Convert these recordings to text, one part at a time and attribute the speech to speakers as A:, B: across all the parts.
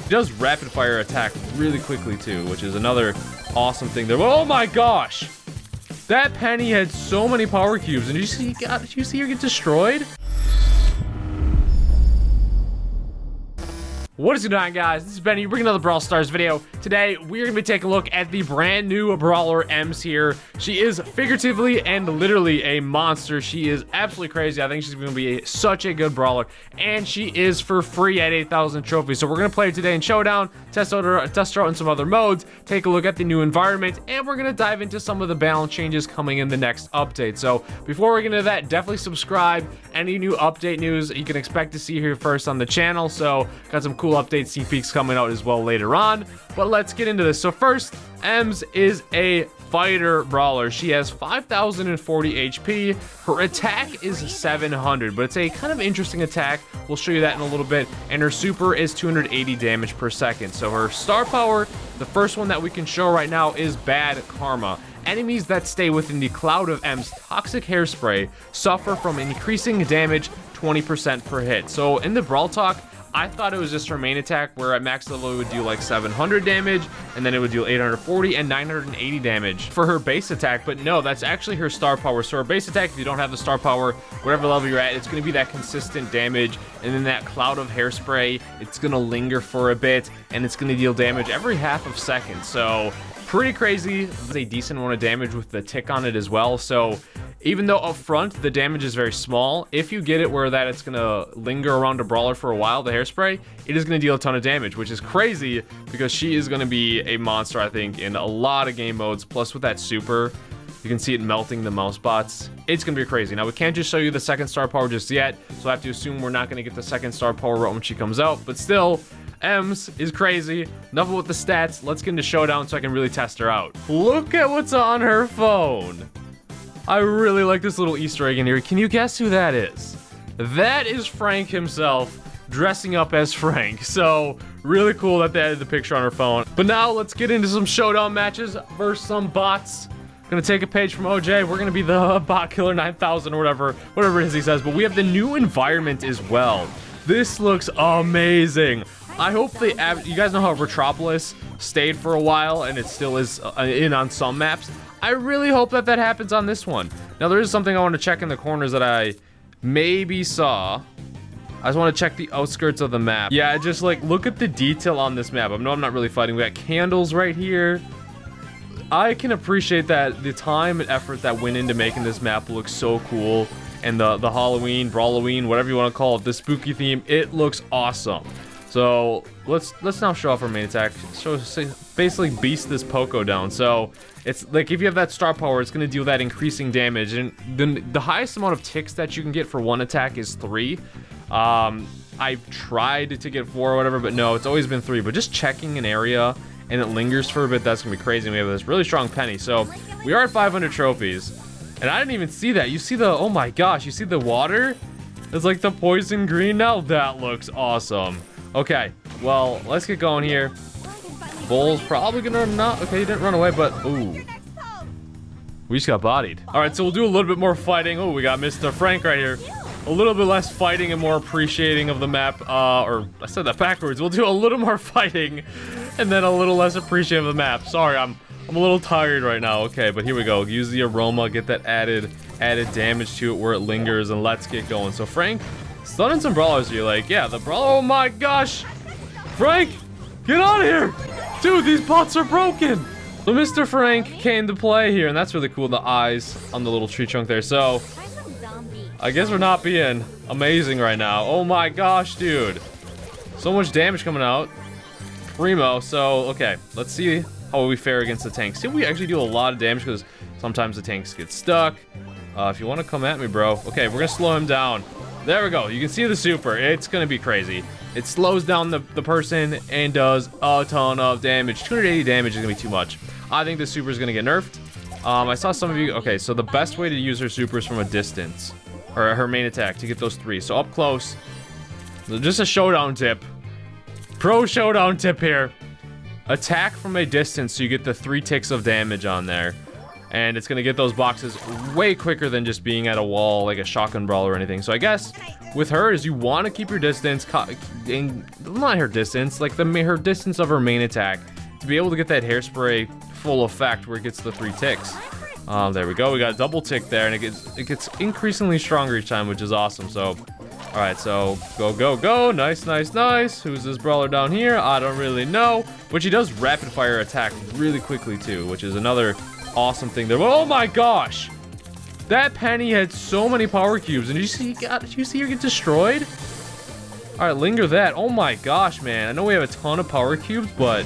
A: She does rapid fire attack really quickly too, which is another awesome thing there. Oh my gosh! That Penny had so many power cubes, and did you see her get destroyed? What is going on, guys? This is Benny, bringing another Brawl Stars video. Today, we're going to be taking a look at the brand new Brawler Emz here. She is figuratively and literally a monster. She is absolutely crazy. I think she's going to be such a good brawler, and she is for free at 8,000 trophies. So we're going to play her today in Showdown, test her out in some other modes, take a look at the new environment, and we're going to dive into some of the balance changes coming in the next update. So before we get into that, definitely subscribe. Any new update news you can expect to see here first on the channel. So got some cool update sneak peeks coming out as well later on, but let's get into this. So first, Emz is a fighter brawler. She has 5,040 HP. Her attack is 700, but it's a kind of interesting attack. We'll show you that in a little bit. And her super is 280 damage per second. So her star power, the first one that we can show right now, is Bad Karma. Enemies that stay within the cloud of Emz toxic hairspray suffer from increasing damage 20% per hit. So in the Brawl Talk, I thought it was just her main attack, where at max level it would do like 700 damage, and then it would do 840 and 980 damage for her base attack. But no, that's actually her star power. So her base attack, if you don't have the star power, whatever level you're at, it's going to be that consistent damage, and then that cloud of hairspray, it's going to linger for a bit, and it's going to deal damage every half of second. So pretty crazy. It's a decent amount of damage with the tick on it as well. So even though up front the damage is very small, if you get it where that it's gonna linger around a brawler for a while, the hairspray, it is gonna deal a ton of damage, which is crazy because she is gonna be a monster, I think, in a lot of game modes. Plus with that super, you can see it melting the mouse bots. It's gonna be crazy. Now we can't just show you the second star power just yet, so I have to assume we're not gonna get the second star power right when she comes out, but still, Emz is crazy. Enough with the stats. Let's get into Showdown so I can really test her out. Look at what's on her phone. I really like this little Easter egg in here. Can you guess who that is? That is Frank himself, dressing up as Frank. So really cool that they added the picture on her phone. But now let's get into some Showdown matches versus some bots. Gonna take a page from OJ. We're gonna be the bot killer 9000 or whatever it is he says. But we have the new environment as well. This looks amazing. I hope they add, you guys know how Retropolis stayed for a while and it still is in on some maps. I really hope that that happens on this one. Now there is something I want to check in the corners that I maybe saw. I just want to check the outskirts of the map. Yeah, just like look at the detail on this map. I know I'm not really fighting. We got candles right here. I can appreciate that the time and effort that went into making this map look so cool. And the Halloween, Brawloween, whatever you want to call it, the spooky theme, it looks awesome. So let's now show off our main attack. Basically beast this Poco down. So it's like if you have that star power, it's gonna deal that increasing damage, and then the highest amount of ticks that you can get for one attack is 3. I've tried to get 4 or whatever, but no, it's always been 3. But just checking an area and it lingers for a bit, that's gonna be crazy. And we have this really strong Penny. So we are at 500 trophies, and I didn't even see that. You see the, oh my gosh, you see the water? It's like the poison green now. That looks awesome. Okay, well, let's get going here. Bull's probably gonna not... Okay, he didn't run away, but... Ooh. We just got bodied. Alright, so we'll do a little bit more fighting. Oh, we got Mr. Frank right here. A little bit less fighting and more appreciating of the map. Or, I said that backwards. We'll do a little more fighting and then a little less appreciative of the map. Sorry, I'm a little tired right now. Okay, but here we go. Use the aroma, get that added damage to it where it lingers, and let's get going. So, Frank... Stunning some brawlers here, like, yeah, the brawler, oh my gosh! Frank, get out of here! Dude, these bots are broken! So Mr. Frank came to play here, and that's really cool, the eyes on the little tree trunk there. So, I guess we're not being amazing right now. Oh my gosh, dude. So much damage coming out. Primo, so, okay, let's see how we fare against the tanks. See, we actually do a lot of damage, because sometimes the tanks get stuck. If you want to come at me, bro. Okay, we're gonna slow him down. There we go. You can see the super. It's gonna be crazy. It slows down the person and does a ton of damage. 280 damage is gonna be too much. I think the super is gonna get nerfed. I saw some of you. Okay, so the best way to use her super is from a distance, or her main attack to get those 3. So up close. Just a showdown tip. Pro showdown tip here. Attack from a distance so you get the 3 ticks of damage on there. and it's gonna get those boxes way quicker than just being at a wall like a shotgun brawl or anything. So I guess with her is you want to keep your distance, not her distance, like her distance of her main attack, to be able to get that hairspray full effect where it gets the 3 ticks. There we go. We got a double tick there, and it gets increasingly stronger each time, which is awesome. So, all right, so go. Nice. Who's this brawler down here? I don't really know, but she does rapid fire attack really quickly too, which is another awesome thing there. Oh my gosh, that Penny had so many power cubes, and did you see her get destroyed? All right, linger that. Oh my gosh, man. I know we have a ton of power cubes, but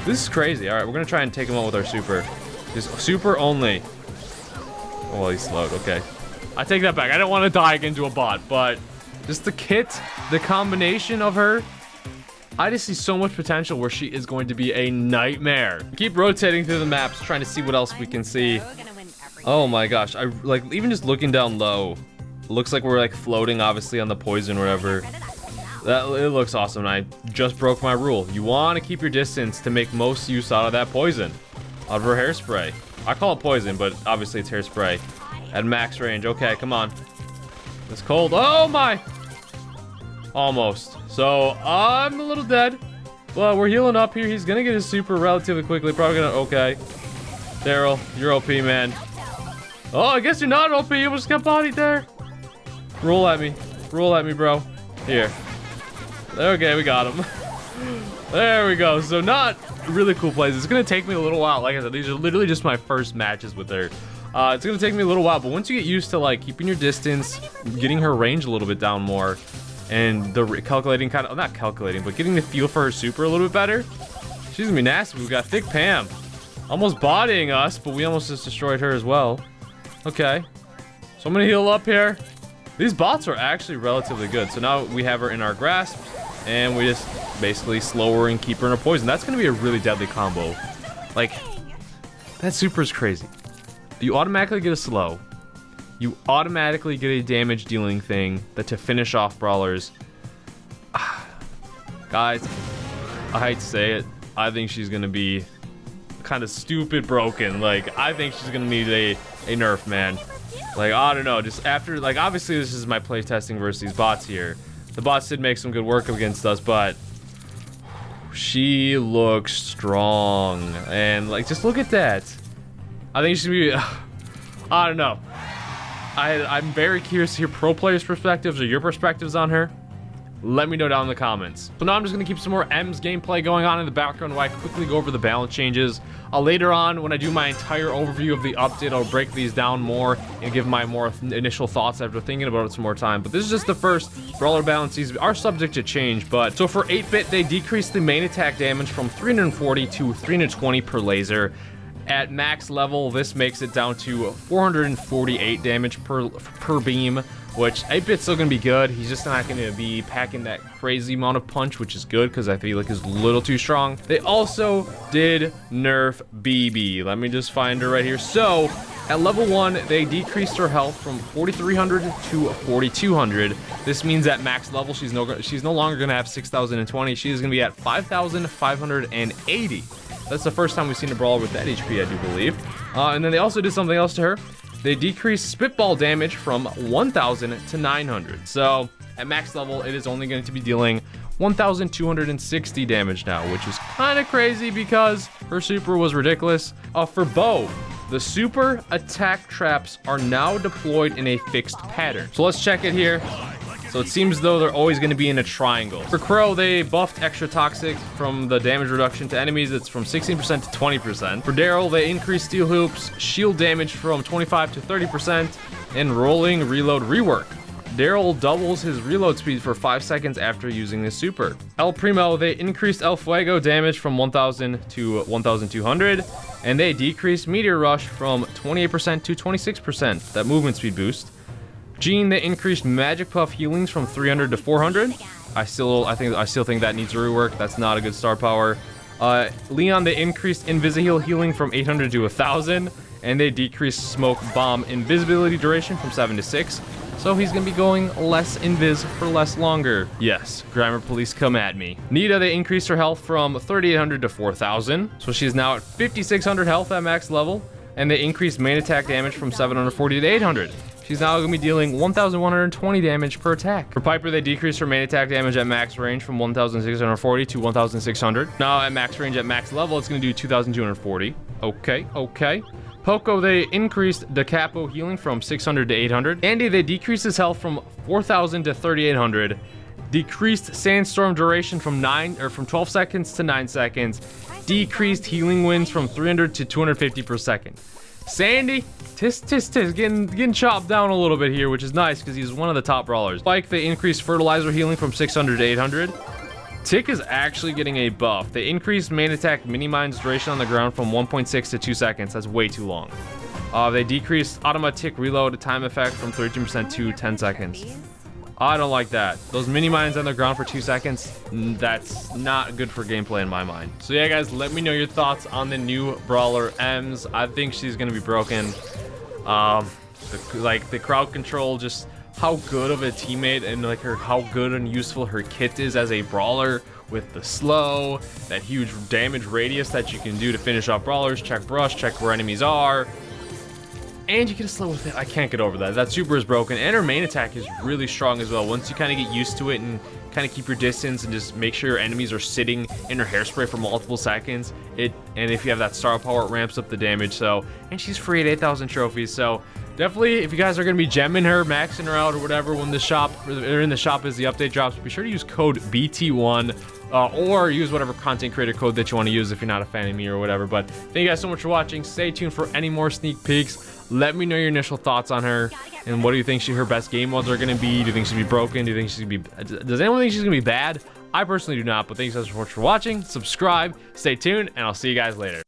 A: this is crazy. All right, we're gonna try and take him out with our super. Just super only. Oh, he's slowed. Okay, I take that back. I don't want to die again to a bot, but just the kit, the combination of her, I just see so much potential where she is going to be a nightmare. Keep rotating through the maps, trying to see what else we can see. Oh my gosh, I like even just looking down low. Looks like we're like floating, obviously, on the poison or whatever. It looks awesome. I just broke my rule. You want to keep your distance to make most use out of that poison, out of her hairspray. I call it poison, but obviously it's hairspray at max range. Okay, come on. It's cold. Oh my! Almost. So I'm a little dead. Well, we're healing up here. He's gonna get his super relatively quickly. Probably gonna. Okay. Daryl, you're OP, man. Oh, I guess you're not OP. You just got bodied there. Roll at me. Roll at me, bro. Here. Okay, we got him. There we go. So not really cool plays. It's gonna take me a little while. Like I said, these are literally just my first matches with her. It's gonna take me a little while, but once you get used to like keeping your distance, getting her range a little bit down more, and the calculating kind of, not calculating, but getting the feel for her super a little bit better, she's gonna be nasty. We've got Thick Pam, almost bodying us, but we almost just destroyed her as well. Okay, so I'm gonna heal up here. These bots are actually relatively good. So now we have her in our grasp, and we just basically slow her and keep her in her poison. That's gonna be a really deadly combo. Like, that super is crazy. You automatically get a slow. You automatically get a damage dealing thing that to finish off brawlers. Guys, I hate to say it, I think she's gonna be kind of stupid broken. Like, I think she's gonna need a nerf, man. Like, I don't know, just after, like, obviously this is my play testing versus these bots here. The bots did make some good work against us, but she looks strong. And, like, just look at that. I think she should be, I don't know. I'm very curious to hear pro players' perspectives or your perspectives on her. Let me know down in the comments. So now I'm just going to keep some more Emz gameplay going on in the background while I quickly go over the balance changes. Later on, when I do my entire overview of the update, I'll break these down more and give my more initial thoughts after thinking about it some more time. But this is just the first brawler balance. These are subject to change, but so for 8-bit, they decreased the main attack damage from 340 to 320 per laser. At max level, this makes it down to 448 damage per beam, which 8-bit's still gonna be good. He's just not gonna be packing that crazy amount of punch, which is good because I feel like he's a little too strong. They also did nerf BB. Let me just find her right here. So at level 1, they decreased her health from 4,300 to 4,200. This means at max level, she's no longer gonna have 6,020. She is gonna be at 5,580. That's the first time we've seen a brawler with that HP, I do believe. And then they also did something else to her. They decreased spitball damage from 1,000 to 900. So at max level, it is only going to be dealing 1,260 damage now, which is kind of crazy because her super was ridiculous. For Bo, the super attack traps are now deployed in a fixed pattern. So let's check it here. So it seems though they're always going to be in a triangle. For Crow, they buffed extra toxic from the damage reduction to enemies. It's from 16% to 20%. For Daryl, they increased steel hoops, shield damage from 25 to 30%, and rolling reload rework. Daryl doubles his reload speed for 5 seconds after using this super. El Primo, they increased El Fuego damage from 1,000 to 1,200, and they decreased meteor rush from 28% to 26%, that movement speed boost. Gene, they increased magic puff healings from 300 to 400. I still think that needs rework. That's not a good star power. Leon, they increased invisiheal healing from 800 to 1,000, and they decreased smoke bomb invisibility duration from 7 to 6. So he's gonna be going less invis for less longer. Yes, grammar police, come at me. Nita, they increased her health from 3,800 to 4,000, so she's now at 5,600 health at max level. and they increased main attack damage from 740 to 800. She's now going to be dealing 1,120 damage per attack. For Piper, they decreased her main attack damage at max range from 1,640 to 1,600. Now at max range at max level, it's going to do 2,240. Okay, okay. Poco, they increased the capo healing from 600 to 800. Andy, they decreased his health from 4,000 to 3,800. Decreased sandstorm duration from 12 seconds to 9 seconds. Decreased healing winds from 300 to 250 per second. Sandy, getting chopped down a little bit here, which is nice because he's one of the top brawlers. Spike, they increased fertilizer healing from 600 to 800. Tick is actually getting a buff. They increased main attack mini mines duration on the ground from 1.6 to 2 seconds. That's way too long. They decreased automatic reload time effect from 13% to 10 seconds. I don't like that. Those mini mines on the ground for 2 seconds, that's not good for gameplay in my mind. So yeah, guys, let me know your thoughts on the new Brawler Emz. I think she's gonna be broken. The crowd control, just how good of a teammate and like how good and useful her kit is as a brawler with the slow, that huge damage radius that you can do to finish off brawlers, check brush, check where enemies are. And you get a slow with it. I can't get over that. That super is broken. And her main attack is really strong as well. Once you kind of get used to it and kind of keep your distance and just make sure your enemies are sitting in her hairspray for multiple seconds, and if you have that star power, it ramps up the damage. So, and she's free at 8,000 trophies. So definitely, if you guys are going to be gemming her, maxing her out or whatever when the shop, or in the shop as the update drops, be sure to use code BT1. Or use whatever content creator code that you want to use if you're not a fan of me or whatever. But thank you guys so much for watching. Stay tuned for any more sneak peeks. Let me know your initial thoughts on her, and what do you think her best game modes are going to be? Do you think she'll be broken? Do you think she's going to be... Does anyone think she's going to be bad? I personally do not, but thank you so much for watching. Subscribe, stay tuned, and I'll see you guys later.